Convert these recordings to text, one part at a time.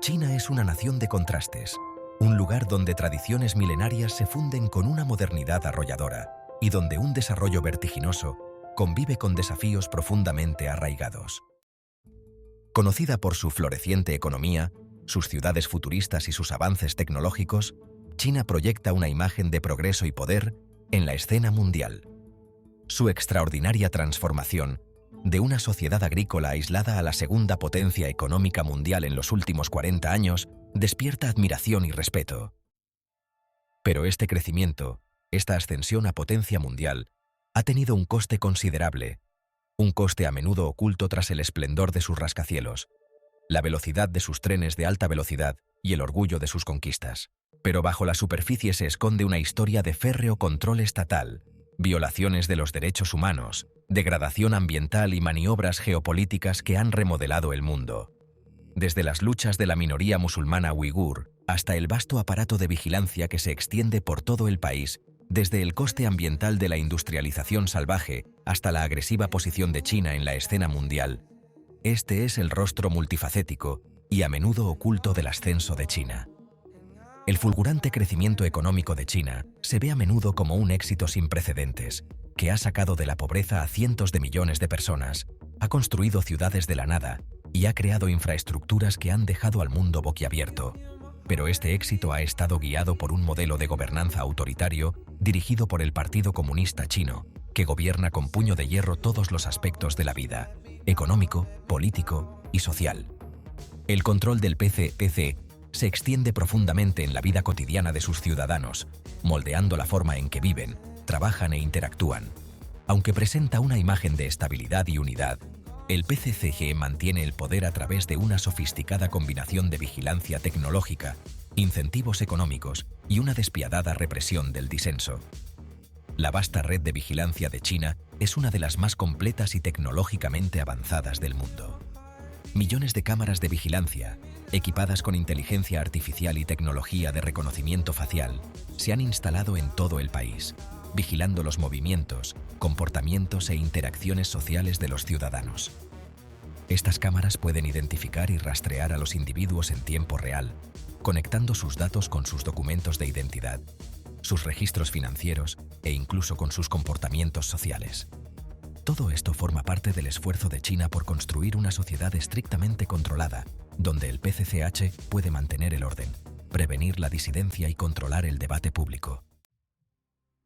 China es una nación de contrastes, un lugar donde tradiciones milenarias se funden con una modernidad arrolladora y donde un desarrollo vertiginoso convive con desafíos profundamente arraigados. Conocida por su floreciente economía, sus ciudades futuristas y sus avances tecnológicos, China proyecta una imagen de progreso y poder en la escena mundial. Su extraordinaria transformación de una sociedad agrícola aislada a la segunda potencia económica mundial en los últimos 40 años despierta admiración y respeto. Pero este crecimiento, esta ascensión a potencia mundial, ha tenido un coste considerable, un coste a menudo oculto tras el esplendor de sus rascacielos, la velocidad de sus trenes de alta velocidad y el orgullo de sus conquistas. Pero bajo la superficie se esconde una historia de férreo control estatal, violaciones de los derechos humanos, degradación ambiental y maniobras geopolíticas que han remodelado el mundo. Desde las luchas de la minoría musulmana uigur hasta el vasto aparato de vigilancia que se extiende por todo el país, desde el coste ambiental de la industrialización salvaje hasta la agresiva posición de China en la escena mundial, este es el rostro multifacético y a menudo oculto del ascenso de China. El fulgurante crecimiento económico de China se ve a menudo como un éxito sin precedentes, que ha sacado de la pobreza a cientos de millones de personas, ha construido ciudades de la nada y ha creado infraestructuras que han dejado al mundo boquiabierto. Pero este éxito ha estado guiado por un modelo de gobernanza autoritario dirigido por el Partido Comunista Chino, que gobierna con puño de hierro todos los aspectos de la vida, económico, político y social. El control del PCC se extiende profundamente en la vida cotidiana de sus ciudadanos, moldeando la forma en que viven, trabajan e interactúan. Aunque presenta una imagen de estabilidad y unidad, el PCCG mantiene el poder a través de una sofisticada combinación de vigilancia tecnológica, incentivos económicos y una despiadada represión del disenso. La vasta red de vigilancia de China es una de las más completas y tecnológicamente avanzadas del mundo. Millones de cámaras de vigilancia, equipadas con inteligencia artificial y tecnología de reconocimiento facial, se han instalado en todo el país, vigilando los movimientos, comportamientos e interacciones sociales de los ciudadanos. Estas cámaras pueden identificar y rastrear a los individuos en tiempo real, conectando sus datos con sus documentos de identidad, sus registros financieros e incluso con sus comportamientos sociales. Todo esto forma parte del esfuerzo de China por construir una sociedad estrictamente controlada, donde el PCCH puede mantener el orden, prevenir la disidencia y controlar el debate público.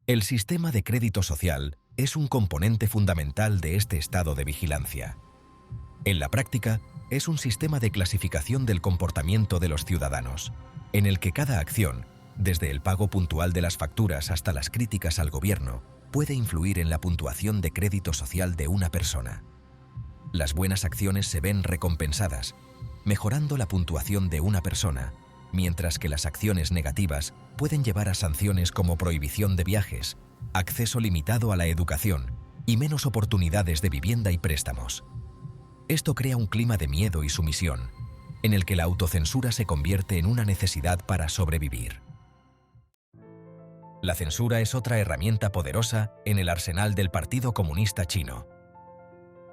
El sistema de crédito social es un componente fundamental de este estado de vigilancia. En la práctica, es un sistema de clasificación del comportamiento de los ciudadanos, en el que cada acción, desde el pago puntual de las facturas hasta las críticas al gobierno, puede influir en la puntuación de crédito social de una persona. Las buenas acciones se ven recompensadas, mejorando la puntuación de una persona, mientras que las acciones negativas pueden llevar a sanciones como prohibición de viajes, acceso limitado a la educación y menos oportunidades de vivienda y préstamos. Esto crea un clima de miedo y sumisión, en el que la autocensura se convierte en una necesidad para sobrevivir. La censura es otra herramienta poderosa en el arsenal del Partido Comunista Chino.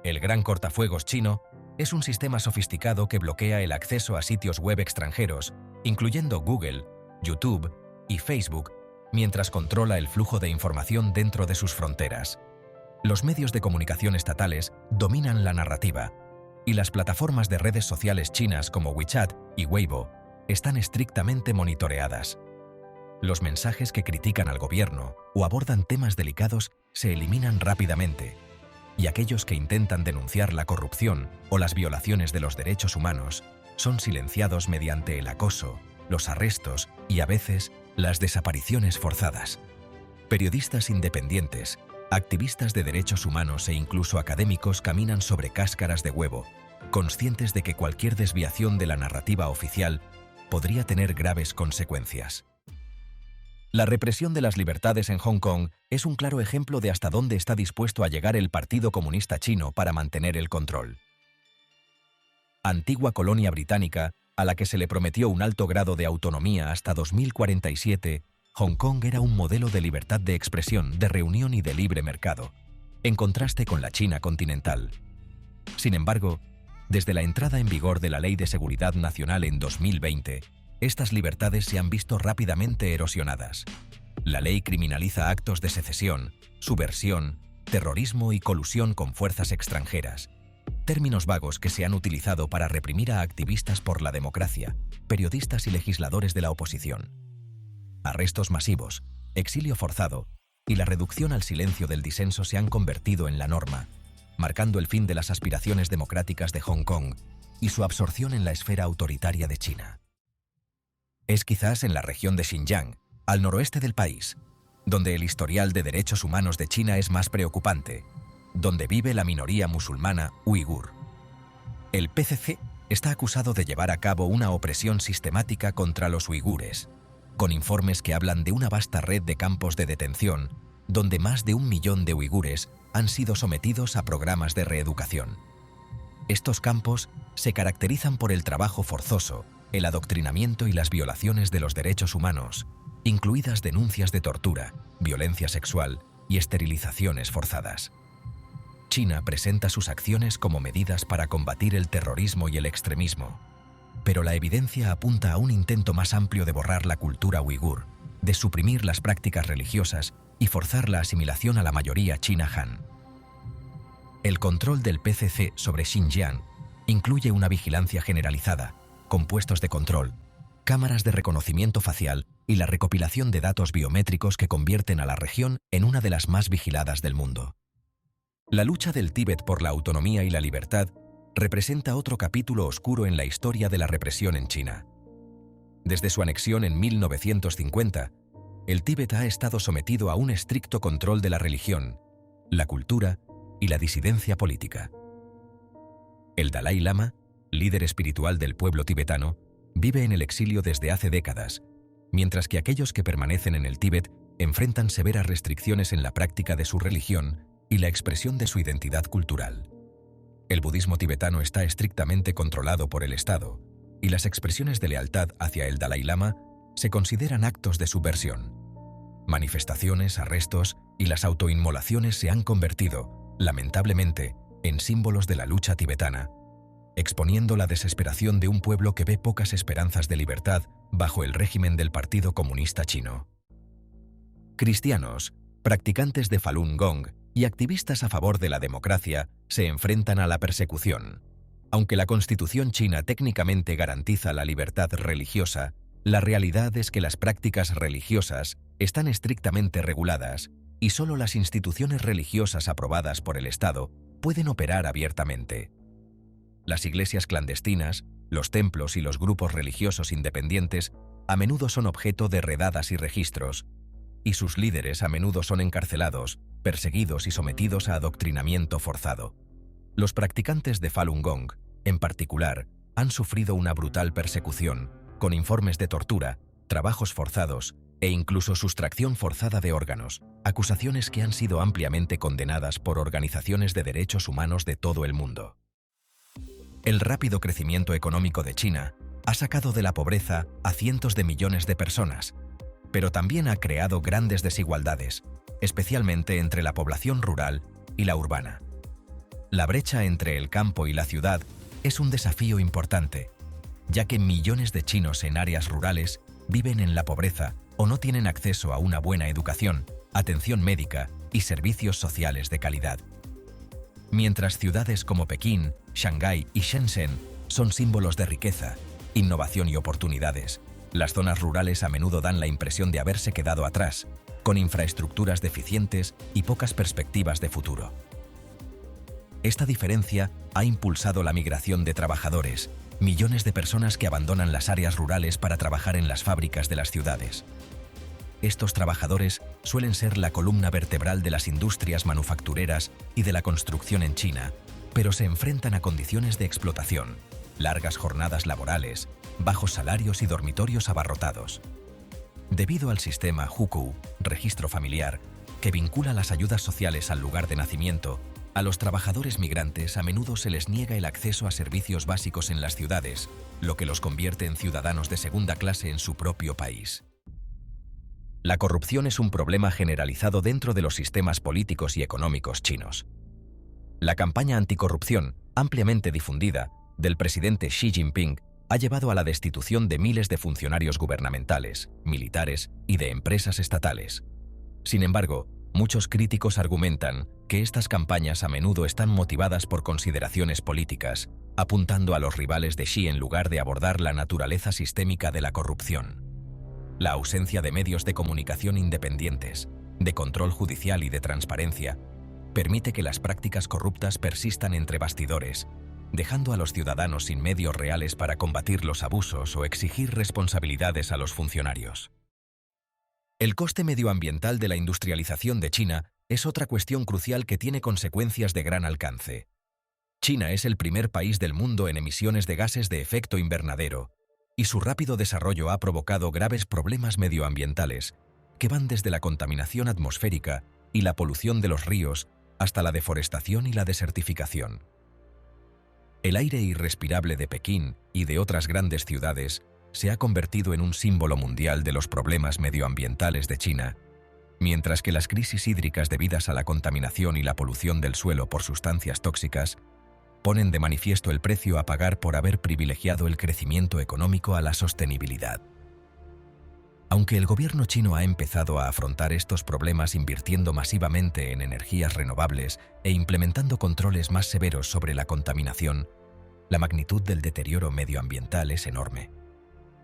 El Gran Cortafuegos chino es un sistema sofisticado que bloquea el acceso a sitios web extranjeros, incluyendo Google, YouTube y Facebook, mientras controla el flujo de información dentro de sus fronteras. Los medios de comunicación estatales dominan la narrativa, y las plataformas de redes sociales chinas como WeChat y Weibo están estrictamente monitoreadas. Los mensajes que critican al gobierno o abordan temas delicados se eliminan rápidamente, y aquellos que intentan denunciar la corrupción o las violaciones de los derechos humanos son silenciados mediante el acoso, los arrestos y, a veces, las desapariciones forzadas. Periodistas independientes, activistas de derechos humanos e incluso académicos caminan sobre cáscaras de huevo, conscientes de que cualquier desviación de la narrativa oficial podría tener graves consecuencias. La represión de las libertades en Hong Kong es un claro ejemplo de hasta dónde está dispuesto a llegar el Partido Comunista Chino para mantener el control. Antigua colonia británica, a la que se le prometió un alto grado de autonomía hasta 2047, Hong Kong era un modelo de libertad de expresión, de reunión y de libre mercado, en contraste con la China continental. Sin embargo, Desde la entrada en vigor de la Ley de Seguridad Nacional en 2020, estas libertades se han visto rápidamente erosionadas. La ley criminaliza actos de secesión, subversión, terrorismo y colusión con fuerzas extranjeras, términos vagos que se han utilizado para reprimir a activistas por la democracia, periodistas y legisladores de la oposición. Arrestos masivos, exilio forzado y la reducción al silencio del disenso se han convertido en la norma, marcando el fin de las aspiraciones democráticas de Hong Kong y su absorción en la esfera autoritaria de China. Es quizás en la región de Xinjiang, al noroeste del país, donde el historial de derechos humanos de China es más preocupante, donde vive la minoría musulmana uigur. El PCC está acusado de llevar a cabo una opresión sistemática contra los uigures, con informes que hablan de una vasta red de campos de detención, donde más de 1 millón de uigures han sido sometidos a programas de reeducación. Estos campos se caracterizan por el trabajo forzoso, el adoctrinamiento y las violaciones de los derechos humanos, incluidas denuncias de tortura, violencia sexual y esterilizaciones forzadas. China presenta sus acciones como medidas para combatir el terrorismo y el extremismo, pero la evidencia apunta a un intento más amplio de borrar la cultura uigur, de suprimir las prácticas religiosas y forzar la asimilación a la mayoría china Han. El control del PCC sobre Xinjiang incluye una vigilancia generalizada, con puestos de control, cámaras de reconocimiento facial y la recopilación de datos biométricos que convierten a la región en una de las más vigiladas del mundo. La lucha del Tíbet por la autonomía y la libertad representa otro capítulo oscuro en la historia de la represión en China. Desde su anexión en 1950, el Tíbet ha estado sometido a un estricto control de la religión, la cultura y la disidencia política. El Dalai Lama, líder espiritual del pueblo tibetano, vive en el exilio desde hace décadas, mientras que aquellos que permanecen en el Tíbet enfrentan severas restricciones en la práctica de su religión y la expresión de su identidad cultural. El budismo tibetano está estrictamente controlado por el Estado, y las expresiones de lealtad hacia el Dalai Lama se consideran actos de subversión. Manifestaciones, arrestos y las autoinmolaciones se han convertido, lamentablemente, en símbolos de la lucha tibetana, exponiendo la desesperación de un pueblo que ve pocas esperanzas de libertad bajo el régimen del Partido Comunista Chino. Cristianos, practicantes de Falun Gong y activistas a favor de la democracia se enfrentan a la persecución. Aunque la Constitución china técnicamente garantiza la libertad religiosa, la realidad es que las prácticas religiosas están estrictamente reguladas y solo las instituciones religiosas aprobadas por el Estado pueden operar abiertamente. Las iglesias clandestinas, los templos y los grupos religiosos independientes a menudo son objeto de redadas y registros, y sus líderes a menudo son encarcelados, perseguidos y sometidos a adoctrinamiento forzado. Los practicantes de Falun Gong, en particular, han sufrido una brutal persecución, con informes de tortura, trabajos forzados e incluso sustracción forzada de órganos, acusaciones que han sido ampliamente condenadas por organizaciones de derechos humanos de todo el mundo. El rápido crecimiento económico de China ha sacado de la pobreza a cientos de millones de personas, pero también ha creado grandes desigualdades, especialmente entre la población rural y la urbana. La brecha entre el campo y la ciudad es un desafío importante, ya que millones de chinos en áreas rurales viven en la pobreza o no tienen acceso a una buena educación, atención médica y servicios sociales de calidad. Mientras ciudades como Pekín, Shanghái y Shenzhen son símbolos de riqueza, innovación y oportunidades, las zonas rurales a menudo dan la impresión de haberse quedado atrás, con infraestructuras deficientes y pocas perspectivas de futuro. Esta diferencia ha impulsado la migración de trabajadores, millones de personas que abandonan las áreas rurales para trabajar en las fábricas de las ciudades. Estos trabajadores suelen ser la columna vertebral de las industrias manufactureras y de la construcción en China, pero se enfrentan a condiciones de explotación, largas jornadas laborales, bajos salarios y dormitorios abarrotados. Debido al sistema Hukou, registro familiar, que vincula las ayudas sociales al lugar de nacimiento, a los trabajadores migrantes a menudo se les niega el acceso a servicios básicos en las ciudades, lo que los convierte en ciudadanos de segunda clase en su propio país. La corrupción es un problema generalizado dentro de los sistemas políticos y económicos chinos. La campaña anticorrupción ampliamente difundida, del presidente Xi Jinping ha llevado a la destitución de miles de funcionarios gubernamentales, militares y de empresas estatales. Sin embargo, muchos críticos argumentan que estas campañas a menudo están motivadas por consideraciones políticas, apuntando a los rivales de Xi en lugar de abordar la naturaleza sistémica de la corrupción. La ausencia de medios de comunicación independientes, de control judicial y de transparencia, permite que las prácticas corruptas persistan entre bastidores, dejando a los ciudadanos sin medios reales para combatir los abusos o exigir responsabilidades a los funcionarios. El coste medioambiental de la industrialización de China es otra cuestión crucial que tiene consecuencias de gran alcance. China es el primer país del mundo en emisiones de gases de efecto invernadero, y su rápido desarrollo ha provocado graves problemas medioambientales que van desde la contaminación atmosférica y la polución de los ríos hasta la deforestación y la desertificación. El aire irrespirable de Pekín y de otras grandes ciudades se ha convertido en un símbolo mundial de los problemas medioambientales de China, mientras que las crisis hídricas debidas a la contaminación y la polución del suelo por sustancias tóxicas ponen de manifiesto el precio a pagar por haber privilegiado el crecimiento económico a la sostenibilidad. Aunque el gobierno chino ha empezado a afrontar estos problemas invirtiendo masivamente en energías renovables e implementando controles más severos sobre la contaminación, la magnitud del deterioro medioambiental es enorme.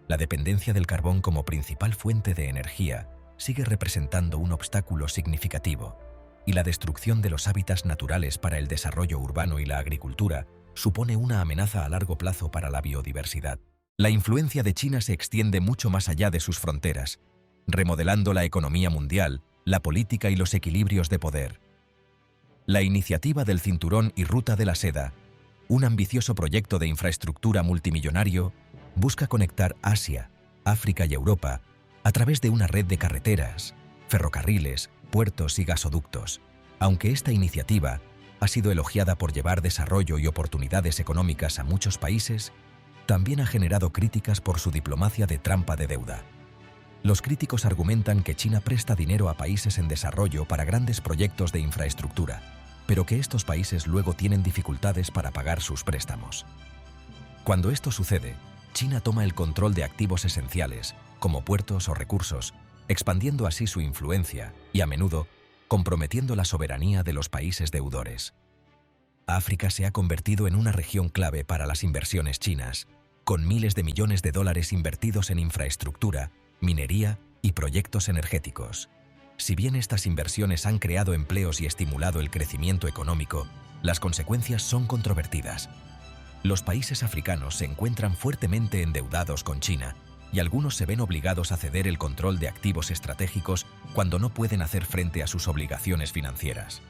La dependencia del carbón como principal fuente de energía sigue representando un obstáculo significativo, y la destrucción de los hábitats naturales para el desarrollo urbano y la agricultura supone una amenaza a largo plazo para la biodiversidad. La influencia de China se extiende mucho más allá de sus fronteras, remodelando la economía mundial, la política y los equilibrios de poder. La iniciativa del Cinturón y Ruta de la Seda, un ambicioso proyecto de infraestructura multimillonario, busca conectar Asia, África y Europa a través de una red de carreteras, ferrocarriles, puertos y gasoductos. Aunque esta iniciativa ha sido elogiada por llevar desarrollo y oportunidades económicas a muchos países, también ha generado críticas por su diplomacia de trampa de deuda. Los críticos argumentan que China presta dinero a países en desarrollo para grandes proyectos de infraestructura, pero que estos países luego tienen dificultades para pagar sus préstamos. Cuando esto sucede, China toma el control de activos esenciales, como puertos o recursos, expandiendo así su influencia y, a menudo, comprometiendo la soberanía de los países deudores. África se ha convertido en una región clave para las inversiones chinas, con miles de millones de dólares invertidos en infraestructura, minería y proyectos energéticos. Si bien estas inversiones han creado empleos y estimulado el crecimiento económico, las consecuencias son controvertidas. Los países africanos se encuentran fuertemente endeudados con China, y algunos se ven obligados a ceder el control de activos estratégicos cuando no pueden hacer frente a sus obligaciones financieras.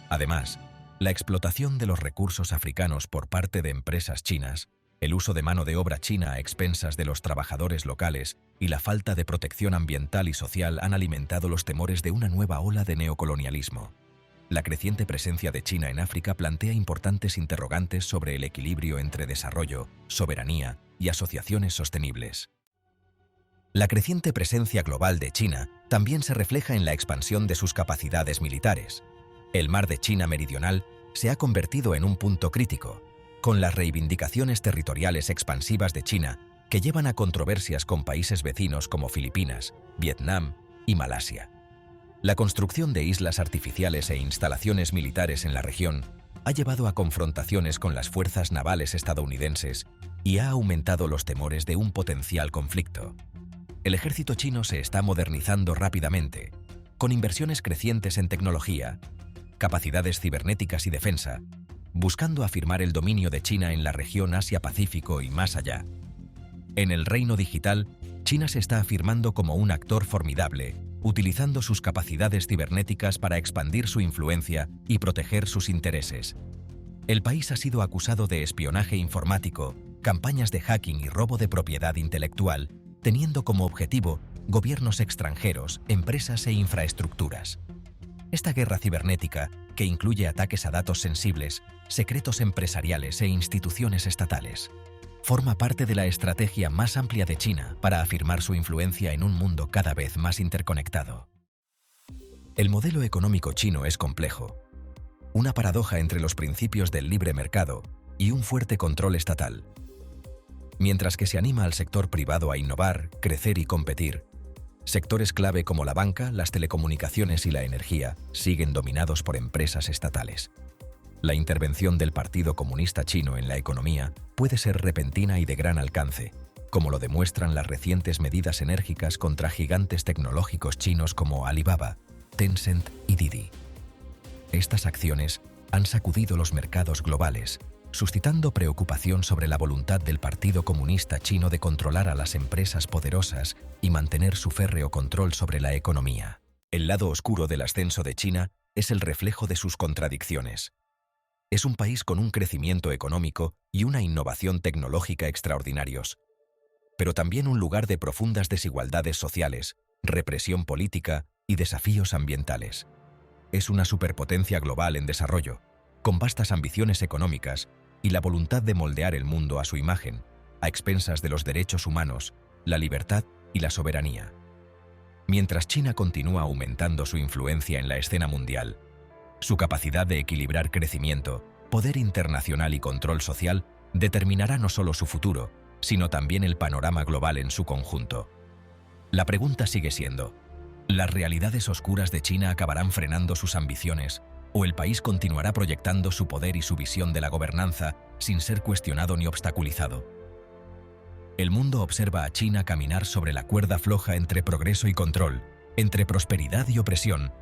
Además, la explotación de los recursos africanos por parte de empresas chinas, el uso de mano de obra china a expensas de los trabajadores locales y la falta de protección ambiental y social han alimentado los temores de una nueva ola de neocolonialismo. La creciente presencia de China en África plantea importantes interrogantes sobre el equilibrio entre desarrollo, soberanía y asociaciones sostenibles. La creciente presencia global de China también se refleja en la expansión de sus capacidades militares. El mar de China Meridional se ha convertido en un punto crítico, con las reivindicaciones territoriales expansivas de China que llevan a controversias con países vecinos como Filipinas, Vietnam y Malasia. La construcción de islas artificiales e instalaciones militares en la región ha llevado a confrontaciones con las fuerzas navales estadounidenses y ha aumentado los temores de un potencial conflicto. El ejército chino se está modernizando rápidamente, con inversiones crecientes en tecnología, capacidades cibernéticas y defensa, buscando afirmar el dominio de China en la región Asia-Pacífico y más allá. En el reino digital, China se está afirmando como un actor formidable, utilizando sus capacidades cibernéticas para expandir su influencia y proteger sus intereses. El país ha sido acusado de espionaje informático, campañas de hacking y robo de propiedad intelectual, teniendo como objetivo gobiernos extranjeros, empresas e infraestructuras. Esta guerra cibernética, que incluye ataques a datos sensibles, secretos empresariales e instituciones estatales, forma parte de la estrategia más amplia de China para afirmar su influencia en un mundo cada vez más interconectado. El modelo económico chino es complejo. una paradoja entre los principios del libre mercado y un fuerte control estatal. Mientras que se anima al sector privado a innovar, crecer y competir, sectores clave como la banca, las telecomunicaciones y la energía siguen dominados por empresas estatales. La intervención del Partido Comunista Chino en la economía puede ser repentina y de gran alcance, como lo demuestran las recientes medidas enérgicas contra gigantes tecnológicos chinos como Alibaba, Tencent y Didi. Estas acciones han sacudido los mercados globales, suscitando preocupación sobre la voluntad del Partido Comunista Chino de controlar a las empresas poderosas y mantener su férreo control sobre la economía. El lado oscuro del ascenso de China es el reflejo de sus contradicciones. Es un país con un crecimiento económico y una innovación tecnológica extraordinarios, pero también un lugar de profundas desigualdades sociales, represión política y desafíos ambientales. Es una superpotencia global en desarrollo, con vastas ambiciones económicas y la voluntad de moldear el mundo a su imagen, a expensas de los derechos humanos, la libertad y la soberanía. Mientras China continúa aumentando su influencia en la escena mundial, su capacidad de equilibrar crecimiento, poder internacional y control social determinará no solo su futuro, sino también el panorama global en su conjunto. La pregunta sigue siendo: ¿las realidades oscuras de China acabarán frenando sus ambiciones, o el país continuará proyectando su poder y su visión de la gobernanza sin ser cuestionado ni obstaculizado? El mundo observa a China caminar sobre la cuerda floja entre progreso y control, entre prosperidad y opresión,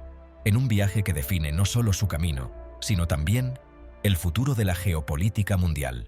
en un viaje que define no solo su camino, sino también el futuro de la geopolítica mundial.